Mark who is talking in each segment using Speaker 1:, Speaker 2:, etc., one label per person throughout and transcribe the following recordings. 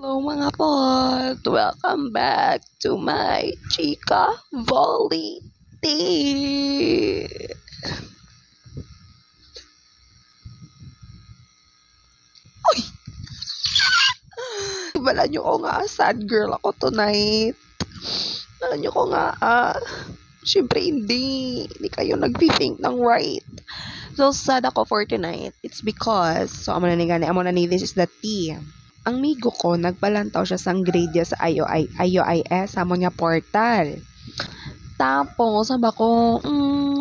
Speaker 1: Hello mga pod! Welcome back to my Chika Volley Tea! Uy! Bala nyo ko nga, sad girl ako tonight. Bala nyo ko nga, syempre hindi kayo nag-think ng right. So sad ako for tonight. It's because, amo na ni this is the tea. Ang migo ko, nagpalantaw siya sang grade niya sa IOIS, amo niya portal. Tapos, sabi ko,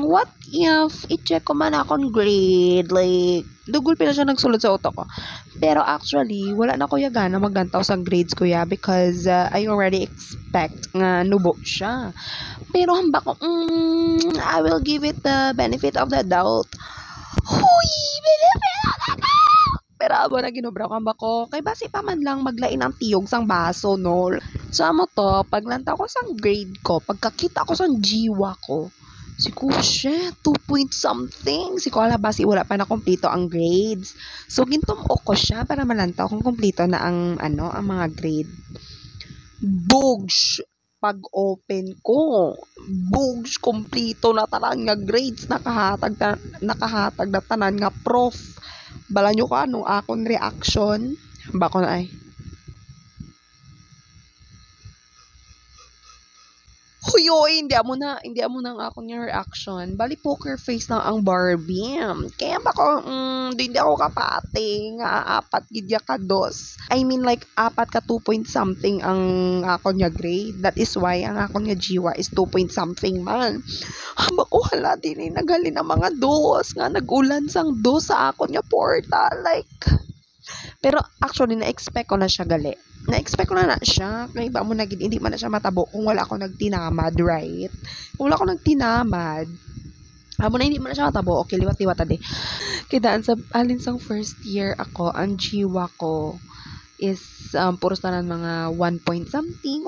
Speaker 1: what if i-check ko man akong grade? Like, dugol pa na siya nagsulod sa utak ko. Pero actually, wala na ko yaga na maglantaw sa grades ko ya because I already expect nga nubo siya. Pero hamba ko, I will give it the benefit of the doubt. Huy! Benefit of the doubt! Pero abo na ginobra ko hamba ko, kay basi pa man lang maglain ang tiyog sang baso, no? So, amo to, paglantaw ko sang grade ko, pagkakita ko sang jiwa ko, siku, shit, 2 point something. Siku, ala basi, wala pa na kompleto ang grades. So, gintumok ko siya para malantaw kung kompleto na ang mga grade. Bugs! Pag-open ko, bugs, kompleto na tanan nga grades, nakahatag na tanan nga prof. Bala nyo ka, anong akong reaction? Bako na ay. Huyoy, hindi mo na ang akong yung reaction. Bali, poker face lang ang Barbie. Kaya bako, hindi ako kapate nga apat gidya ka dos. I mean like, apat ka 2 point something ang akong niya grade. That is why ang akong niya jiwa is 2 point something man. Bako, hala din naghalin ang mga dos nga nagulan sang dos sa akong niya portal. Like, pero actually, na-expect ko na siya gali. Na-expect ko na siya. Kaya iba mo naging, hindi man na siya matabo kung wala ako nagtinamad, right? Kung wala ako nagtinamad, amo na hindi man na siya matabo. Okay, liwat-liwat ade. Kaya sa alin sang first year ako, ang jiwa ko is puros na mga 1 point something.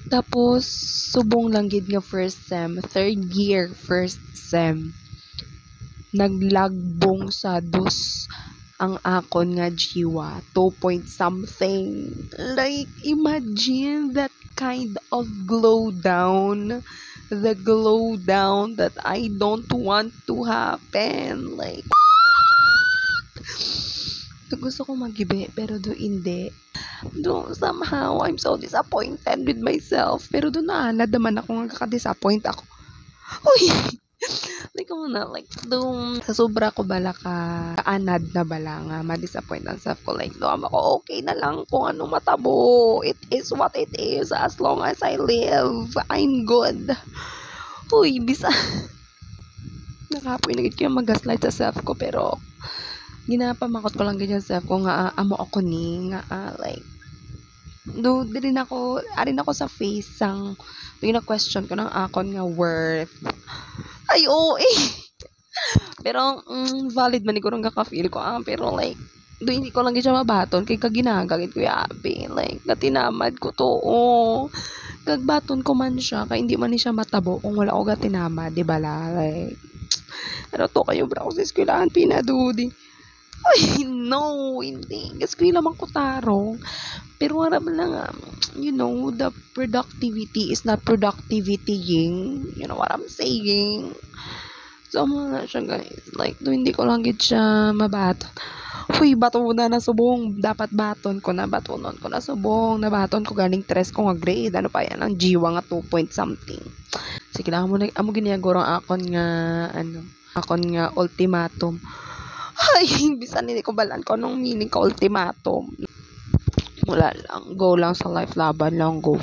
Speaker 1: Tapos, subong lang gid nga first sem, third year first sem. Naglagbong sa dos ang akon nga jiwa, 2 point something. Like, imagine that kind of glow down. The glow down that I don't want to happen. Like, gusto ko magibi, pero do hindi. Do somehow, I'm so disappointed with myself. Pero do nadaman ako nga kaka-disappoint ako. Uy! Like, like, doon, sa sobra ko bala kaanad na bala nga, ma-disappoint ang self ko. Like, doon ako, okay na lang kung ano matabo. It is what it is. As long as I live, I'm good. Uy, bisa. Nakapoy na gid ko mag-gaslight sa self ko, pero ginapamakot ko lang ganyan self ko nga, amo ako ni, nga, like, do din ako, arin ako sa face sang, na question ko ng akon nga worth. Ay, oo eh. Pero, valid man ko nung kaka-feel ko. Pero like, do hindi ko lang siya mabaton. Kay kaginagagit ko yabi. Like, gatinamad ko to. Kagbaton ko man siya. Kaya hindi man siya matabo kung wala ko gatinamad. Diba la? Like, ano to kayo bra ko sa eskwelahan pinadudi. Ay, no, hindi. Eskwela man ko tarong. Pero wala lang, the productivity is not productivitying. You know what I'm saying? So, mga siya guys. Like, hindi ko lang gid siya mabaton. Uy, baton na subong. Dapat batonon ko na subong. Nabaton ko galing 3 ko nga grade. Ano pa yan? Ang jiwa nga 2 point something. Sige lang, amo ginagorong akon nga ultimatum. Ay, bisan hindi ko balan ko nung meaning ka ultimatum. Wala lang. Go lang sa life. Laban lang. Go.